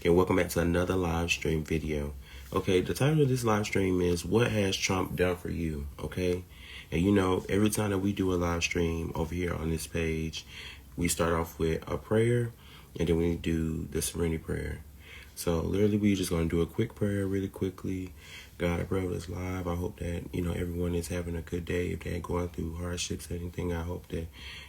and welcome back to another live stream video. Okay, the title of this live stream is What Has Trump Done For You? Okay, and you know, every time that we do a live stream over here on this page, we start off with a prayer, and then we do the serenity prayer. So literally, we're just going to do a quick prayer really quickly. God, I pray this live. I hope that, you know, everyone is having a good day. If they're going through hardships or anything, I hope that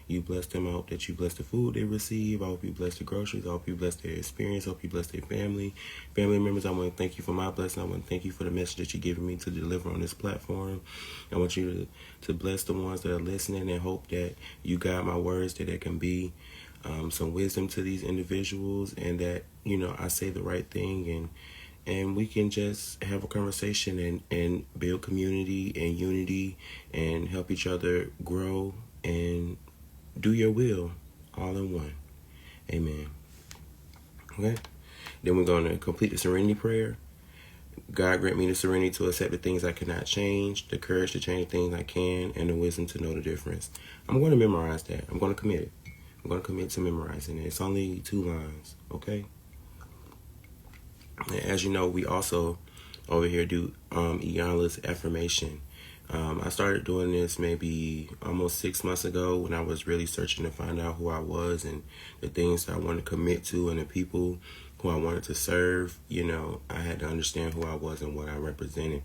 you bless them. I hope that you bless the food they receive. I hope you bless the groceries. I hope you bless their experience. I hope you bless their family members. I want to thank you for my blessing. I want to thank you for the message that you're giving me to deliver on this platform. I want you to bless the ones that are listening, and hope that you guide my words, that there can be some wisdom to these individuals, and that, you know, I say the right thing, and we can just have a conversation and build community and unity and help each other grow and do your will all in one. Amen. Okay? Then we're going to complete the serenity prayer. God grant me the serenity to accept the things I cannot change, the courage to change things I can, and the wisdom to know the difference. I'm going to memorize that. I'm going to commit it. I'm going to commit to memorizing it. It's only 2 lines, okay? And as you know, we also over here do Iyanla's affirmation. I started doing this maybe almost 6 months ago, when I was really searching to find out who I was and the things that I wanted to commit to and the people who I wanted to serve. You know, I had to understand who I was and what I represented.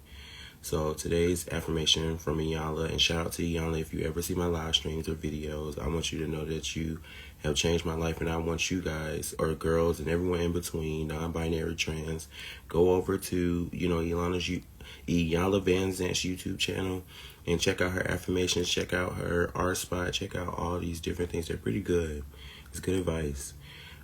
So today's affirmation from Iyanla, and shout out to Iyanla if you ever see my live streams or videos. I want you to know that you have changed my life, and I want you guys, or girls and everyone in between, non-binary, trans, go over to, you know, Iyanla Van Zant's YouTube channel and check out her affirmations, check out her art spot, check out all these different things. They're pretty good. It's good advice.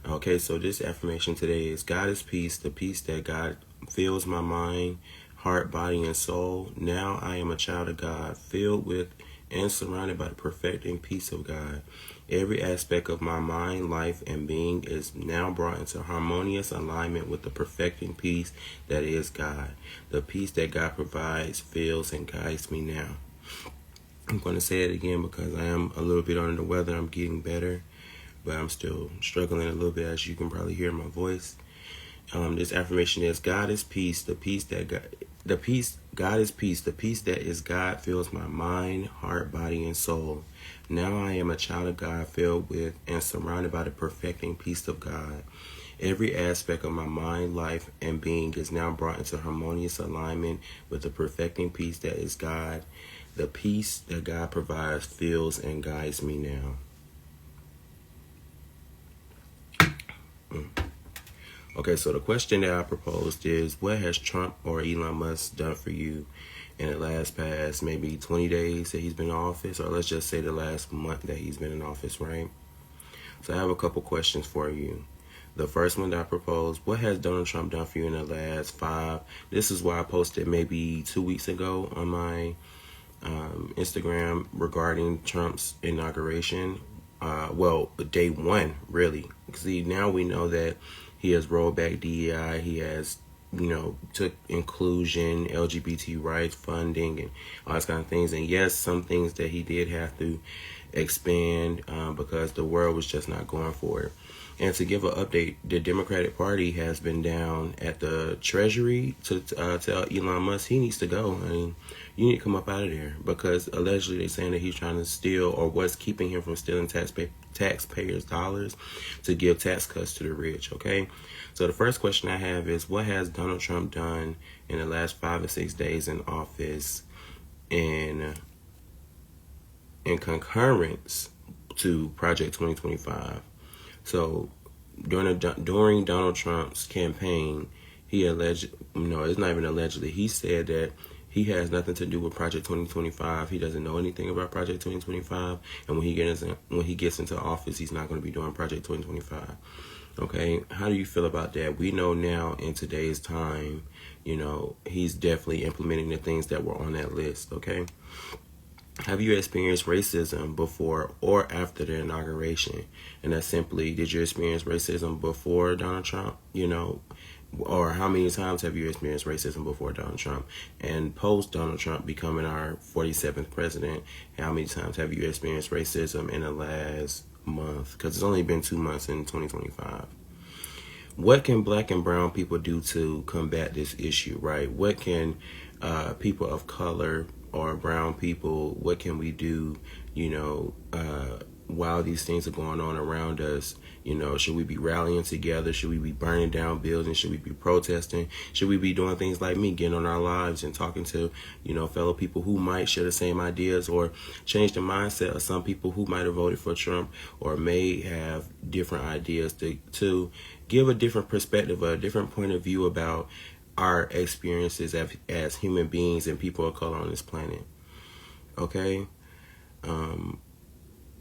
Okay, so this affirmation today is: God is peace, the peace that God fills my mind, heart, body, and soul. Now I am a child of God, filled with and surrounded by the perfecting peace of God. Every aspect of my mind, life, and being is now brought into harmonious alignment with the perfecting peace that is God. The peace that God provides, fills, and guides me now. I'm going to say it again because I am a little bit under the weather. I'm getting better, but I'm still struggling a little bit, as you can probably hear in my voice. This affirmation is: God is peace, God is peace, the peace that is God fills my mind, heart, body, and soul. Now I am a child of God, filled with and surrounded by the perfecting peace of God. Every aspect of my mind, life, and being is now brought into harmonious alignment with the perfecting peace that is God. The peace that God provides, fills, and guides me now. Okay, so the question that I proposed is: what has Trump or Elon Musk done for you in the last past maybe 20 days that he's been in office, or let's just say the last month that he's been in office, right? So I have a couple questions for you. The first one that I proposed: what has Donald Trump done for you in the last 5? This is why I posted maybe 2 weeks ago on my Instagram regarding Trump's inauguration. Well, day 1, really. See, now we know that he has rolled back DEI. He has, you know, took inclusion, LGBT rights, funding, and all those kind of things. And yes, some things that he did have to expand because the world was just not going for it. And to give an update, the Democratic Party has been down at the Treasury to tell Elon Musk he needs to go. I mean, you need to come up out of there, because allegedly they're saying that he's trying to steal, or what's keeping him from stealing taxpayers' dollars to give tax cuts to the rich, okay? So the first question I have is: what has Donald Trump done in the last 5 or 6 days in office in concurrence to Project 2025? So during Donald Trump's campaign, he it's not even allegedly, he said that he has nothing to do with Project 2025. He doesn't know anything about Project 2025, and when he gets into office, he's not going to be doing Project 2025. Okay, how do you feel about that? We know now in today's time, you know, he's definitely implementing the things that were on that list. Okay. Have you experienced racism before or after the inauguration? And that's simply, did you experience racism before Donald Trump? You know, or how many times have you experienced racism before Donald Trump? And post Donald Trump becoming our 47th president, how many times have you experienced racism in the last month? Because it's only been 2 months in 2025. what can black and brown people do to combat this issue, right? What can people of color or brown people, what can we do, while these things are going on around us? Should we be rallying together? Should we be burning down buildings? Should we be protesting? Should we be doing things like me, getting on our lives and talking to, fellow people who might share the same ideas or change the mindset of some people who might have voted for Trump or may have different ideas to give a different perspective, a different point of view about our experiences as human beings and people of color on this planet. Okay?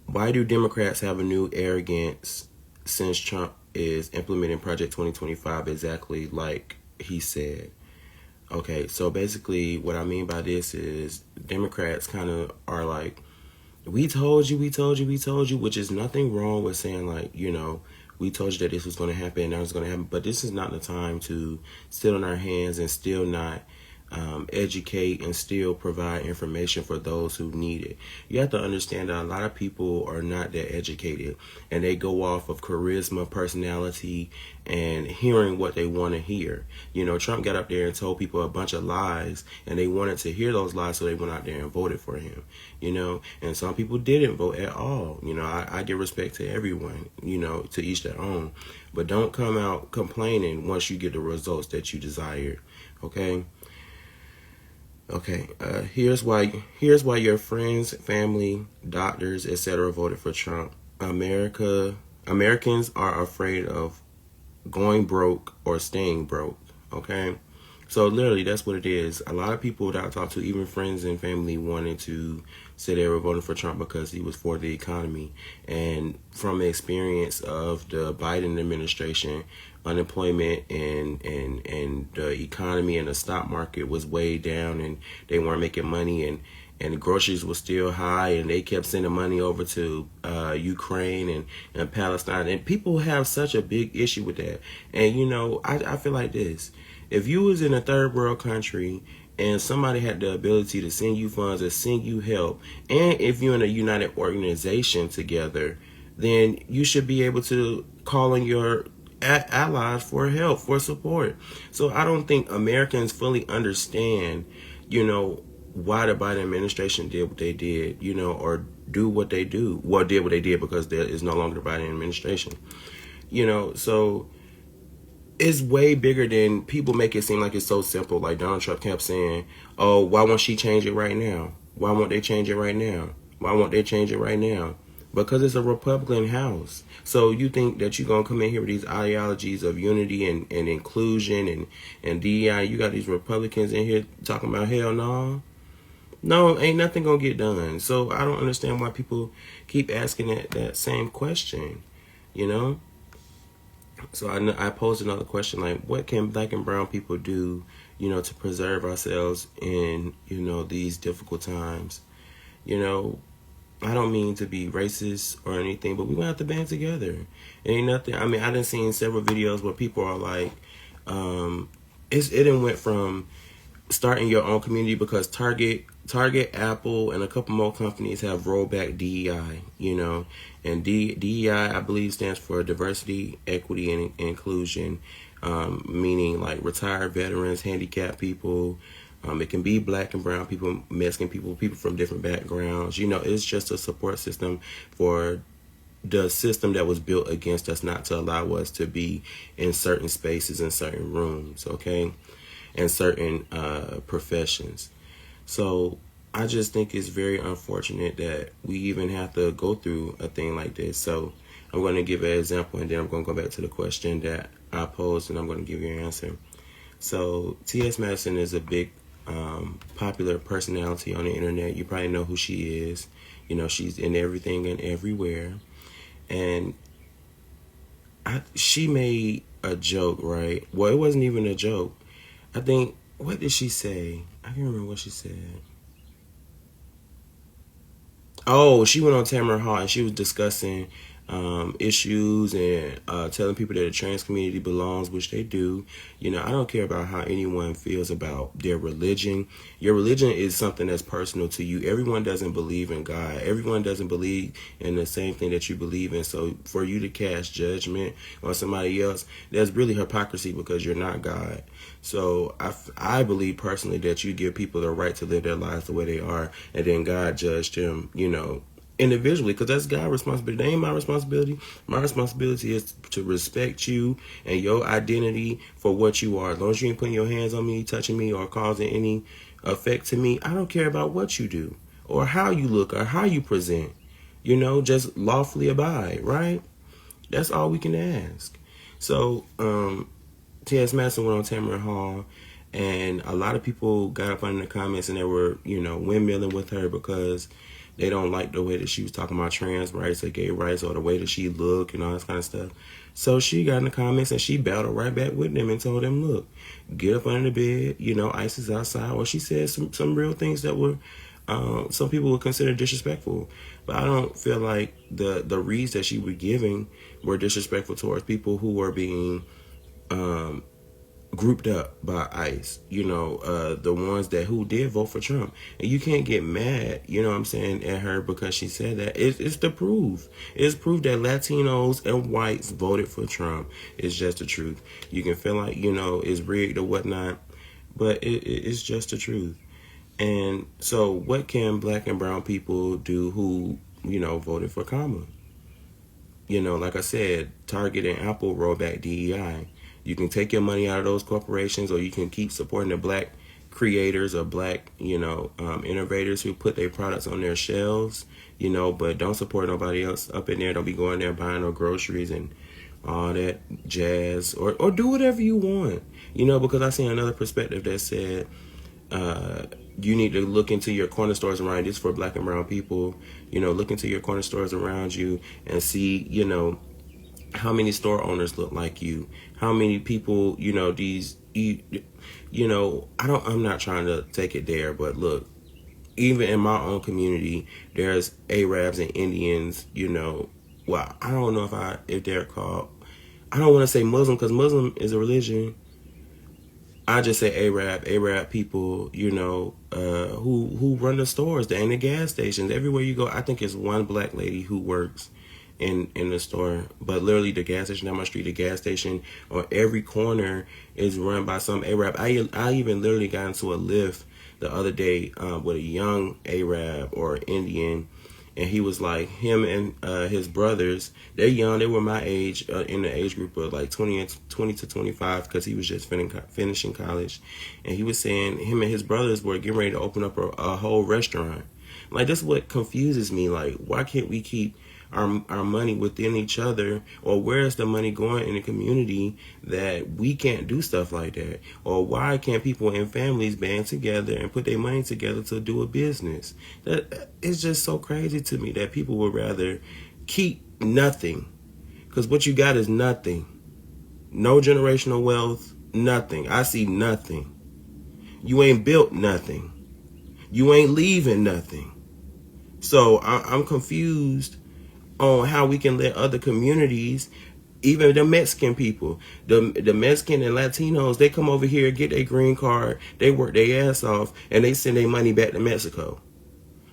Why do Democrats have a new arrogance since Trump is implementing Project 2025 exactly like he said? Okay, so basically what I mean by this is Democrats kind of are like, we told you, which is nothing wrong with saying like, we told you that this was going to happen and that was going to happen, but this is not the time to sit on our hands and still not educate and still provide information for those who need it. You have to understand that a lot of people are not that educated and they go off of charisma, personality, and hearing what they want to hear. Trump got up there and told people a bunch of lies and they wanted to hear those lies, so they went out there and voted for him, and some people didn't vote at all. I give respect to everyone, to each their own, but don't come out complaining once you get the results that you desired. Okay. Here's why your friends, family, doctors, etc. voted for Trump. Americans are afraid of going broke or staying broke. Okay, so literally that's what it is. A lot of people that I talk to, even friends and family, wanted to say they were voting for Trump because he was for the economy. And from the experience of the Biden administration, unemployment and the economy and the stock market was way down and they weren't making money, and the groceries were still high, and they kept sending money over to Ukraine and Palestine, and people have such a big issue with that. And I feel like this: if you was in a third world country and somebody had the ability to send you funds or send you help, and if you're in a united organization together, then you should be able to call on your allies for help, for support. So I don't think Americans fully understand, why the Biden administration did what they did, or do what they do. Well, did what they did because there is no longer the Biden administration. So it's way bigger than people make it seem like it's so simple. Like Donald Trump kept saying, oh, why won't she change it right now? Why won't they change it right now? Why won't they change it right now? Because it's a Republican House. So you think that you're going to come in here with these ideologies of unity and inclusion and DEI. You got these Republicans in here talking about hell no. No, ain't nothing going to get done. So I don't understand why people keep asking that same question, So I posed another question, like, what can black and brown people do, to preserve ourselves in, these difficult times? I don't mean to be racist or anything, but we're going to have to band together. Ain't nothing. I mean, I done seen several videos where people are like, it done went from starting your own community because Target, Apple, and a couple more companies have rolled back DEI, and DEI, I believe, stands for diversity, equity, and inclusion, meaning like retired veterans, handicapped people. It can be black and brown people, Mexican people, people from different backgrounds. It's just a support system for the system that was built against us, not to allow us to be in certain spaces, in certain rooms, okay, and certain professions. So I just think it's very unfortunate that we even have to go through a thing like this. So I'm going to give an example, and then I'm going to go back to the question that I posed, and I'm going to give you an answer. So T.S. Madison is a big popular personality on the internet. You probably know who she is. She's in everything and everywhere. And she made a joke, right? Well, it wasn't even a joke. I think, what did she say? I can't remember what she said. Oh, she went on Tamara Hall and she was discussing issues and telling people that the trans community belongs, which they do. I don't care about how anyone feels about their religion. Your religion is something that's personal to you. Everyone doesn't believe in God. Everyone doesn't believe in the same thing that you believe in. So for you to cast judgment on somebody else, that's really hypocrisy, because you're not God. So I believe personally that you give people the right to live their lives the way they are, and then God judged them, individually, because that's God's responsibility. That ain't my responsibility. My responsibility is to respect you and your identity for what you are. As long as you ain't putting your hands on me, touching me, or causing any effect to me, I don't care about what you do or how you look or how you present. Just lawfully abide, right? That's all we can ask. So, T.S. Madison went on Tamara Hall, and a lot of people got up under the comments and they were, windmilling with her because they don't like the way that she was talking about trans rights or gay rights or the way that she looked and all this kind of stuff. So she got in the comments and she battled right back with them and told them, look, get up under the bed, ICE is outside. Or she said some real things that were, some people would consider disrespectful. But I don't feel like the reads that she was giving were disrespectful towards people who were being grouped up by ICE, the ones who did vote for Trump. And you can't get mad, at her because she said that. It's the proof. It's proof that Latinos and whites voted for Trump. It's just the truth. You can feel like, it's rigged or whatnot, but it's just the truth. And so what can black and brown people do who, voted for Kamala? Like I said, Target and Apple roll back DEI. You can take your money out of those corporations, or you can keep supporting the black creators or black, innovators who put their products on their shelves, but don't support nobody else up in there. Don't be going there buying no groceries and all that jazz, or do whatever you want, because I seen another perspective that said, you need to look into your corner stores around you. This for black and brown people, look into your corner stores around you and see, how many store owners look like you, how many people, I'm not trying to take it there, but look, even in my own community, there's Arabs and Indians, well, I don't know if they're called, I don't want to say Muslim, because Muslim is a religion. I just say Arab people, who run the stores and the gas stations. Everywhere you go, I think it's one black lady who works in the store, but literally the gas station down my street, the gas station on every corner is run by some Arab. I even literally got into a lift the other day with a young Arab or Indian, and he was like, him and his brothers, they're young, they were my age, in the age group of like 20 to 25, because he was just finishing college, and he was saying him and his brothers were getting ready to open up a whole restaurant. Like, that's what confuses me. Like, why can't we keep our money within each other? Or where is the money going in the community that we can't do stuff like that? Or why can't people and families band together and put their money together to do a business? That it's just so crazy to me that people would rather keep nothing, because what you got is nothing. No generational wealth, nothing. I see nothing. You ain't built nothing. You ain't leaving nothing. So I'm confused on how we can let other communities, even the Mexican people, the Mexican and Latinos, they come over here, get their green card, they work their ass off, and they send their money back to Mexico.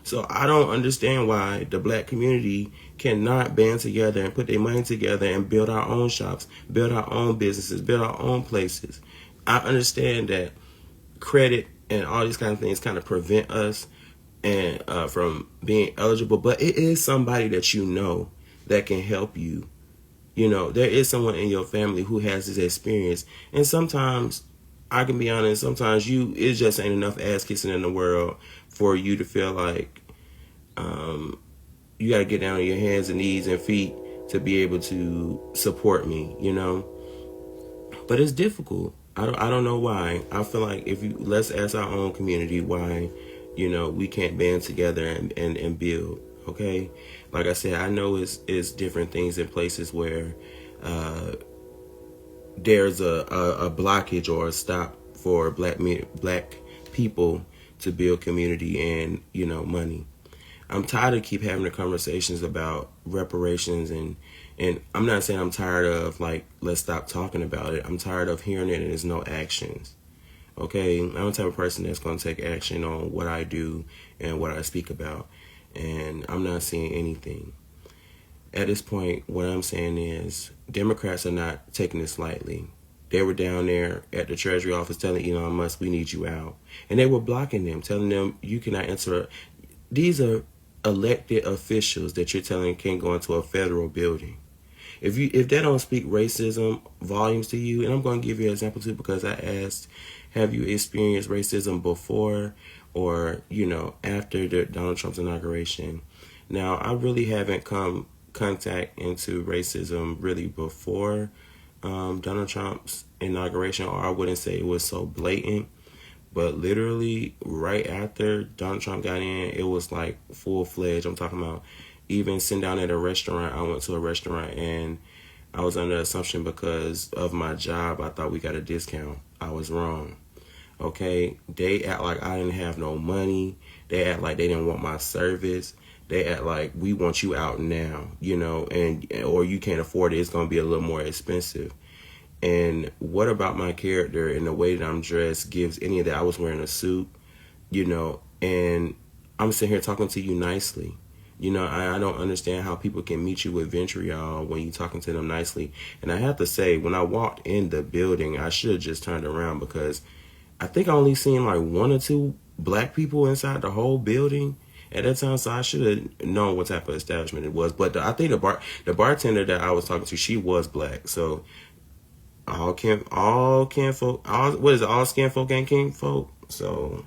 So I don't understand why the black community cannot band together and put their money together and build our own shops, build our own businesses, build our own places. I understand that credit and all these kind of things kind of prevent us and from being eligible, but it is somebody that that can help you. There is someone in your family who has this experience, and sometimes, I can be honest, sometimes it just ain't enough ass kissing in the world for you to feel like you got to get down on your hands and knees and feet to be able to support me, but it's difficult. I don't know why. I feel like let's ask our own community why we can't band together and build. Okay, like I said, I know it's different things in places where there's a blockage or a stop for black people to build community and money. I'm tired of keep having the conversations about reparations, and I'm not saying I'm tired of like let's stop talking about it. I'm tired of hearing it and there's no actions. Okay, I'm the type of person that's going to take action on what I do and what I speak about, and I'm not seeing anything. At this point, what I'm saying is Democrats are not taking this lightly. They were down there at the Treasury office telling Elon Musk, we need you out. And they were blocking them, telling them, you cannot enter. These are elected officials that you're telling can't go into a federal building. If they don't speak racism volumes to you, and I'm going to give you an example too, because I asked, have you experienced racism before or, after the Donald Trump's inauguration? Now, I really haven't come contact into racism really before Donald Trump's inauguration, or I wouldn't say it was so blatant, but literally right after Donald Trump got in, it was like full-fledged. I'm talking about even sitting down at a restaurant. I went to a restaurant and I was under the assumption because of my job, I thought we got a discount. I was wrong. Okay, they act like I didn't have no money. They act like they didn't want my service. They act like we want you out now, and or you can't afford it. It's going to be a little more expensive. And what about my character and the way that I'm dressed gives any of that? I was wearing a suit, and I'm sitting here talking to you nicely. I don't understand how people can meet you with vitriol when you're talking to them nicely. And I have to say, when I walked in the building, I should have just turned around because I think I only seen like one or two black people inside the whole building at that time, so I should have known what type of establishment it was. But I think the bartender that I was talking to, she was black. So all skin folk, all skin folk ain't kin folk. So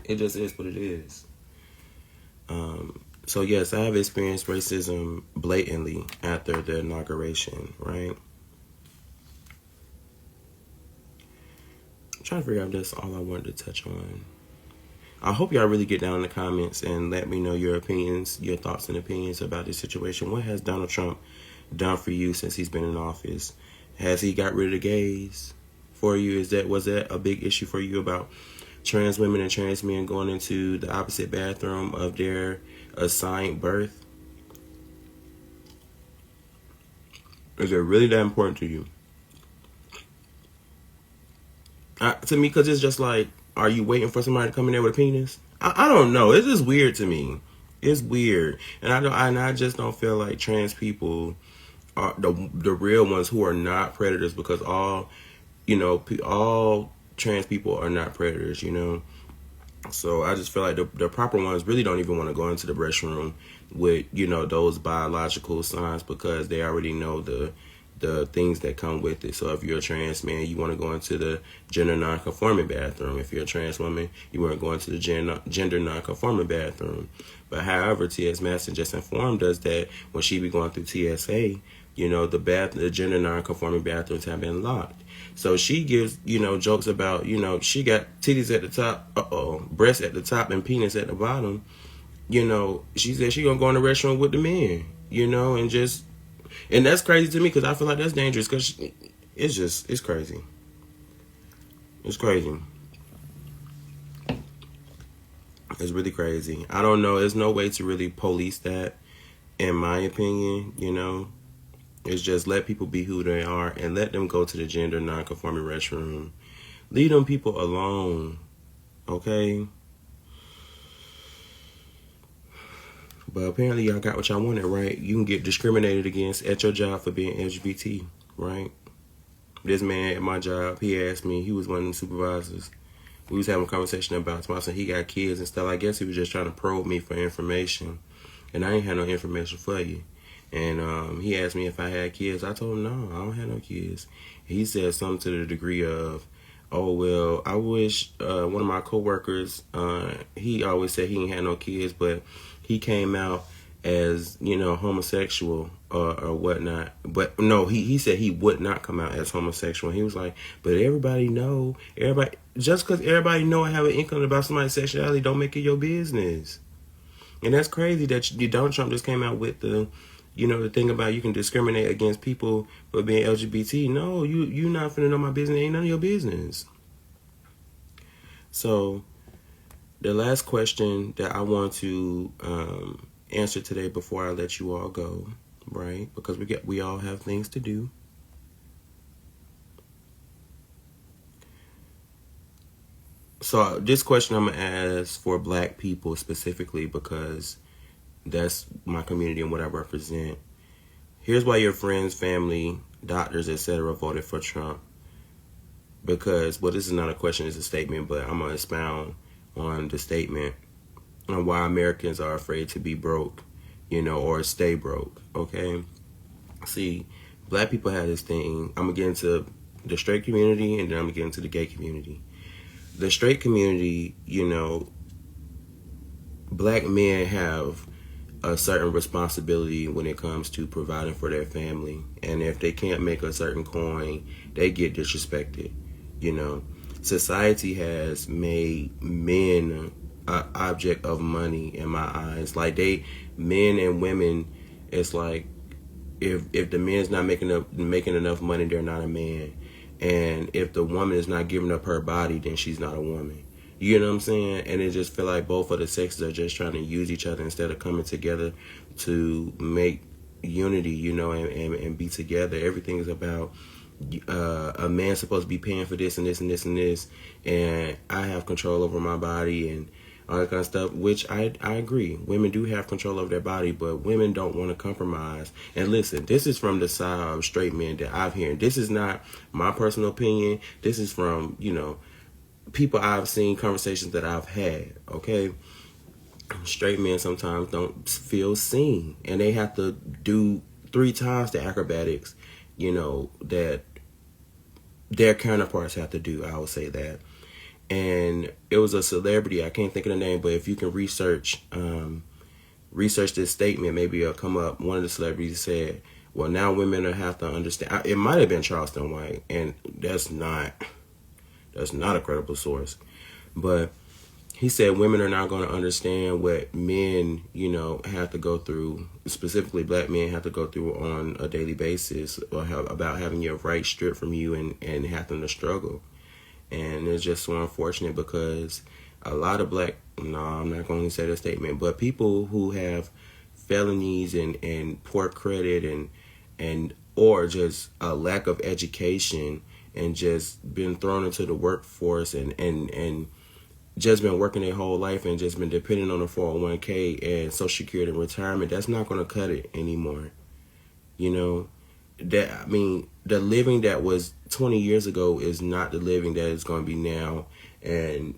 it just is what it is. So yes, I have experienced racism blatantly after the inauguration, right? I'm trying to figure out if that's all I wanted to touch on. I hope y'all really get down in the comments and let me know your opinions, your thoughts and opinions about this situation. What has Donald Trump done for you since he's been in office? Has he got rid of the gays for you? Was that a big issue for you about trans women and trans men going into the opposite bathroom of their assigned birth? Is it really that important to you? To me, because it's just like, are you waiting for somebody to come in there with a penis? I don't know. It's just weird to me. It's weird, and I just don't feel like trans people are the real ones who are not predators, because all trans people are not predators. So I just feel like the proper ones really don't even want to go into the restroom with those biological signs, because they already know the things that come with it. So if you're a trans man, you want to go into the gender non-conforming bathroom. If you're a trans woman, you want to go into the gender non-conforming bathroom. But however, T.S. Madison just informed us that when she be going through TSA, the gender non-conforming bathrooms have been locked. So she gives, jokes about, she got titties at the top, breasts at the top and penis at the bottom. She said she gonna go in the restaurant with the men, and that's crazy to me, because I feel like that's dangerous, because it's crazy. It's crazy. It's really crazy. I don't know. There's no way to really police that, in my opinion, It's just let people be who they are and let them go to the gender non-conforming restroom. Leave them people alone, okay? But apparently y'all got what y'all wanted, right? You can get discriminated against at your job for being LGBT, right? This man at my job, he asked me, he was one of the supervisors. We was having a conversation about something. He got kids and stuff. I guess he was just trying to probe me for information. And I ain't had no information for you. And he asked me if I had kids. I told him, no, I don't have no kids. He said something to the degree of, oh, well, I wish one of my coworkers, he always said he ain't had no kids, but he came out as, homosexual or whatnot. But no, he said he would not come out as homosexual. He was like, but just because everybody know I have an inkling about somebody's sexuality don't make it your business. And that's crazy that Donald Trump just came out with the thing about you can discriminate against people for being LGBT. No, you not finna know my business. It ain't none of your business. So the last question that I want to answer today before I let you all go, right? Because we all have things to do. So this question I'm gonna ask for Black people specifically because that's my community and what I represent. Here's why your friends, family, doctors, etc. voted for Trump. Because, well, this is not a question, it's a statement, but I'm gonna expound on the statement on why Americans are afraid to be broke, or stay broke. Okay. See, Black people have this thing. I'm gonna get into the straight community and then I'm gonna get into the gay community. The straight community, Black men have a certain responsibility when it comes to providing for their family. And if they can't make a certain coin, they get disrespected. Society has made men an object of money in my eyes. Like men and women, it's like if the man's not making enough money, they're not a man. And if the woman is not giving up her body, then she's not a woman. You know what I'm saying? And it just feel like both of the sexes are just trying to use each other instead of coming together to make unity, and be together. Everything is about a man's supposed to be paying for this and this and this and this, and I have control over my body and all that kind of stuff, which I agree. Women do have control over their body, but women don't want to compromise. And listen, this is from the side of straight men that I've heard. This is not my personal opinion. This is from, people I've seen, conversations that I've had, okay? Straight men sometimes don't feel seen, and they have to do 3 times the acrobatics, that their counterparts have to do. I would say that. And it was a celebrity, I can't think of the name, but if you can research this statement, maybe it'll come up. One of the celebrities said, well, now women will have to understand. It might have been Charleston White, and that's not a credible source. But he said women are not going to understand what men, have to go through, specifically Black men have to go through on a daily basis, or about having your rights stripped from you and having to struggle. And it's just so unfortunate because a lot of I'm not going to say the statement, but people who have felonies and poor credit and or just a lack of education and just been thrown into the workforce and just been working their whole life and just been depending on a 401k and Social Security and retirement, that's not going to cut it anymore. The living that was 20 years ago is not the living that is going to be now and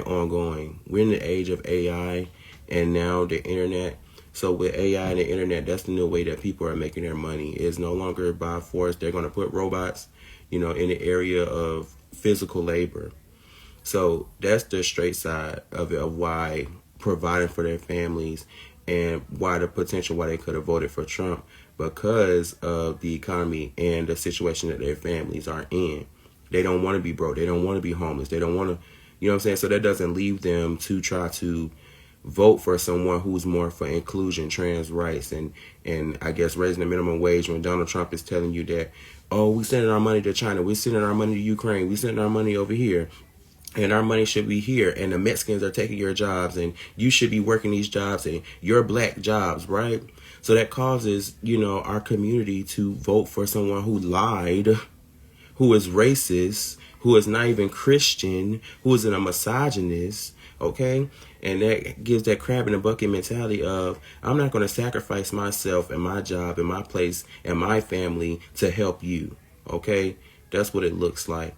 ongoing. We're in the age of AI and now the internet. So with AI and the internet, that's the new way that people are making their money. It's no longer by force. They're going to put robots, in the area of physical labor. So that's the straight side of it, of why providing for their families and why the potential why they could have voted for Trump, because of the economy and the situation that their families are in. They don't want to be broke. They don't want to be homeless. They don't want to, you know what I'm saying? So that doesn't leave them to try to vote for someone who's more for inclusion, trans rights, and I guess raising the minimum wage when Donald Trump is telling you that, oh, we're sending our money to China. We're sending our money to Ukraine. We're sending our money over here. And our money should be here, and the Mexicans are taking your jobs, and you should be working these jobs, and your Black jobs, right? So that causes, our community to vote for someone who lied, who is racist, who is not even Christian, who is a misogynist, okay? And that gives that crab in the bucket mentality of, I'm not going to sacrifice myself and my job and my place and my family to help you, okay? That's what it looks like.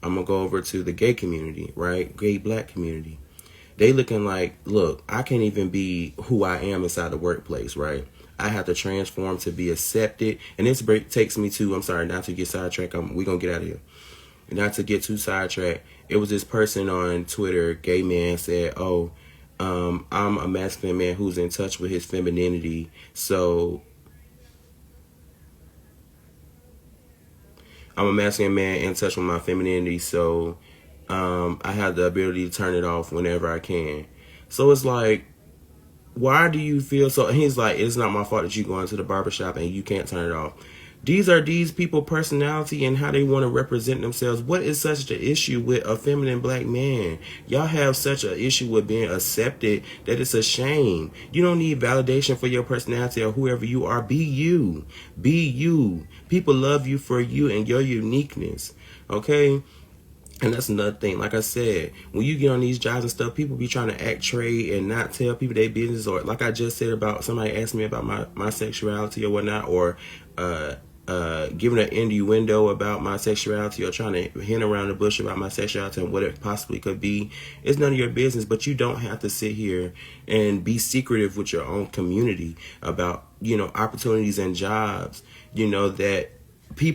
I'm going to go over to the gay community, right? Gay Black community. They looking like, look, I can't even be who I am inside the workplace, right? I have to transform to be accepted. And this break takes me to, I'm sorry, not to get sidetracked. We're going to get out of here. Not to get too sidetracked. It was this person on Twitter, gay man, said, oh, I'm a masculine man who's in touch with his femininity. So I'm a masculine man in touch with my femininity, so I have the ability to turn it off whenever I can. So it's like, why do you feel so? And he's like, it's not my fault that you go into the barbershop and you can't turn it off. These are these people personality and how they want to represent themselves. What is such an issue with a feminine black man? Y'all have such an issue with being accepted that it's a shame. You don't need validation for your personality or whoever you are. Be you. Be you. People love you for you and your uniqueness. Okay? And that's another thing. Like I said, when you get on these jobs and stuff, people be trying to act trade and not tell people their business. Or like I just said about somebody asked me about my sexuality or whatnot, or giving an innuendo about my sexuality or trying to hint around the bush about my sexuality and what it possibly could be. It's none of your business, but you don't have to sit here and be secretive with your own community about, opportunities and jobs, that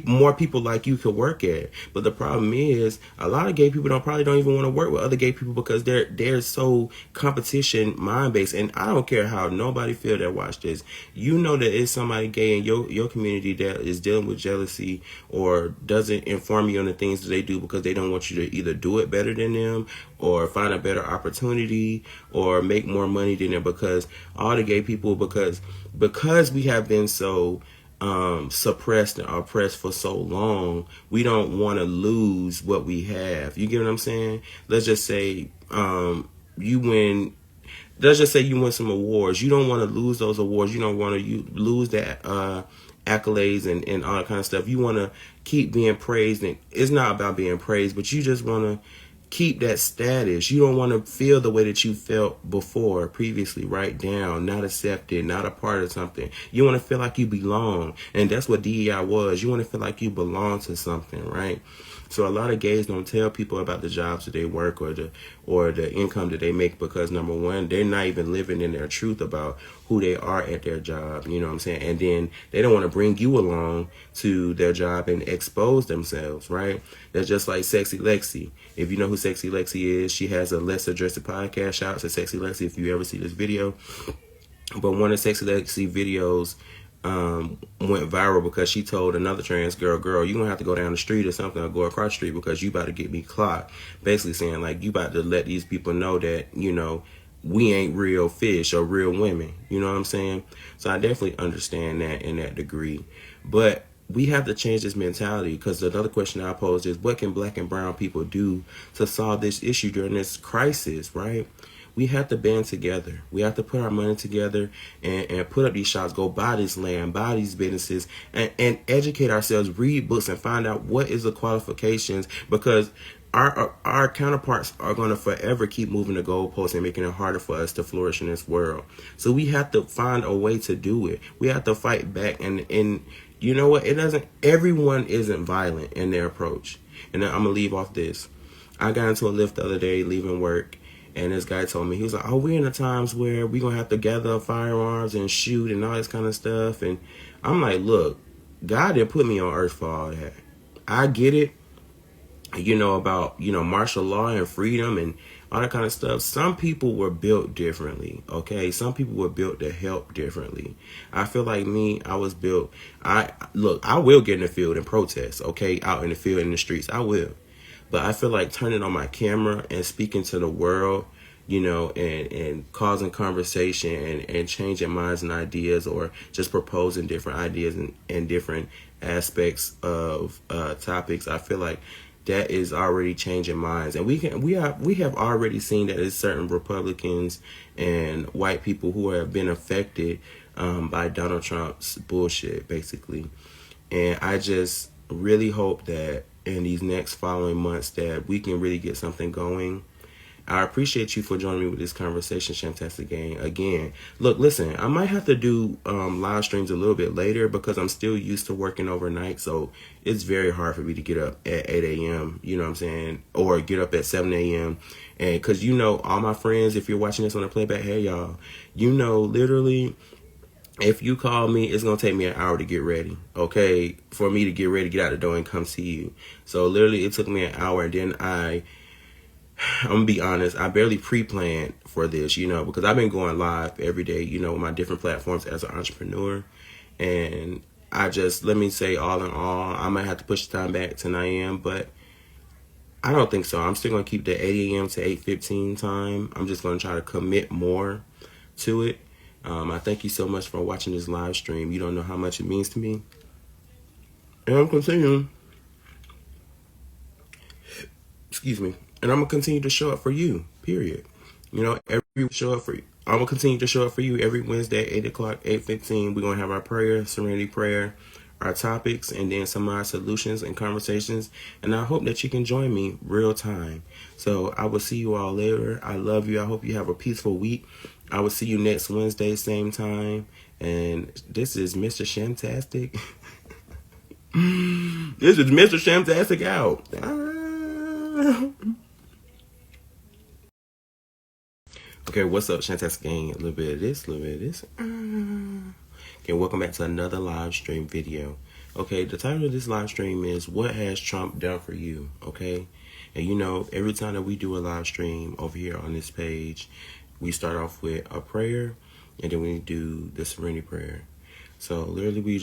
more people like you could work at. But the problem is a lot of gay people probably don't even want to work with other gay people because they're so competition mind based. And I don't care how nobody feel that watch this. That it's somebody gay in your community that is dealing with jealousy or doesn't inform you on the things that they do because they don't want you to either do it better than them or find a better opportunity or make more money than them, because all the gay people, because we have been so suppressed and oppressed for so long, we don't want to lose what we have. You get what I'm saying? Let's just say you win. Let's just say you win some awards. You don't want to lose those awards. You don't want to lose that accolades and all that kind of stuff. You want to keep being praised, and it's not about being praised, but you just want to keep that status. You don't want to feel the way that you felt before, previously, right down, not accepted, not a part of something. You want to feel like you belong. And that's what DEI was. You want to feel like you belong to something, right? So a lot of gays don't tell people about the jobs that they work or the income that they make because, number one, they're not even living in their truth about who they are at their job. You know what I'm saying? And then they don't want to bring you along to their job and expose themselves, right? That's just like Sexy Lexi. If you know who Sexy Lexi is, she has a Less Addressed podcast. Shout out to Sexy Lexi if you ever see this video. But one of Sexy Lexi videos went viral because she told another trans girl, you're gonna have to go down the street or something, or go across the street because you about to get me clocked. Basically saying like you about to let these people know that we ain't real fish or real women. You know what I'm saying? So I definitely understand that in that degree, but we have to change this mentality, because another question I posed is, what can black and brown people do to solve this issue during this crisis, right? We have to band together. We have to put our money together and put up these shops, go buy this land, buy these businesses, and educate ourselves, read books, and find out what is the qualifications, because our counterparts are going to forever keep moving the goalposts and making it harder for us to flourish in this world. So we have to find a way to do it. We have to fight back. And you know what? Everyone isn't violent in their approach. And I'm going to leave off this. I got into a lift the other day leaving work. And this guy told me, he was like, we're in the times where we're going to have to gather firearms and shoot and all this kind of stuff. And I'm like, look, God didn't put me on earth for all that. I get it, about, martial law and freedom and all that kind of stuff. Some people were built differently, okay? Some people were built to help differently. I feel like me, I was built, I will get in the field and protest, okay? Out in the field, in the streets, I will. But I feel like turning on my camera and speaking to the world, and causing conversation and changing minds and ideas, or just proposing different ideas and different aspects of topics, I feel like that is already changing minds. And we have already seen that there's certain Republicans and white people who have been affected by Donald Trump's bullshit, basically. And I just really hope that in these next following months that we can really get something going. I appreciate you for joining me with this conversation, Shantastic Gang. Again, look, listen, I might have to do live streams a little bit later because I'm still used to working overnight. So it's very hard for me to get up at 8 a.m., you know what I'm saying? Or get up at 7 a.m. And because, all my friends, if you're watching this on the playback, hey, y'all, literally, if you call me, it's going to take me an hour to get ready, okay? For me to get ready, get out the door and come see you. So literally, it took me an hour, and then I'm going to be honest, I barely pre-planned for this, because I've been going live every day, with my different platforms as an entrepreneur. And let me say, all in all, I might have to push the time back to 9 a.m., but I don't think so. I'm still going to keep the 8 a.m. to 8:15 time. I'm just going to try to commit more to it. I thank you so much for watching this live stream. You don't know how much it means to me. And I'm continuing, excuse me, and I'm gonna continue to show up for you, period. You know, every show up for you. I'm gonna continue to show up for you every Wednesday at 8 o'clock, 8:15. We're gonna have our prayer, serenity prayer, our topics, and then some of our solutions and conversations. And I hope that you can join me real time. So I will see you all later. I love you. I hope you have a peaceful week. I will see you next Wednesday, same time. And this is Mr. Shantastic. This is Mr. Shantastic out. Okay, what's up, Shantastic gang? A little bit of this, a little bit of this. Okay, welcome back to another live stream video. Okay, the title of this live stream is What Has Trump Done For You? Okay, and you know, every time that we do a live stream over here on this page, we start off with a prayer, and then we do the serenity prayer. So literally we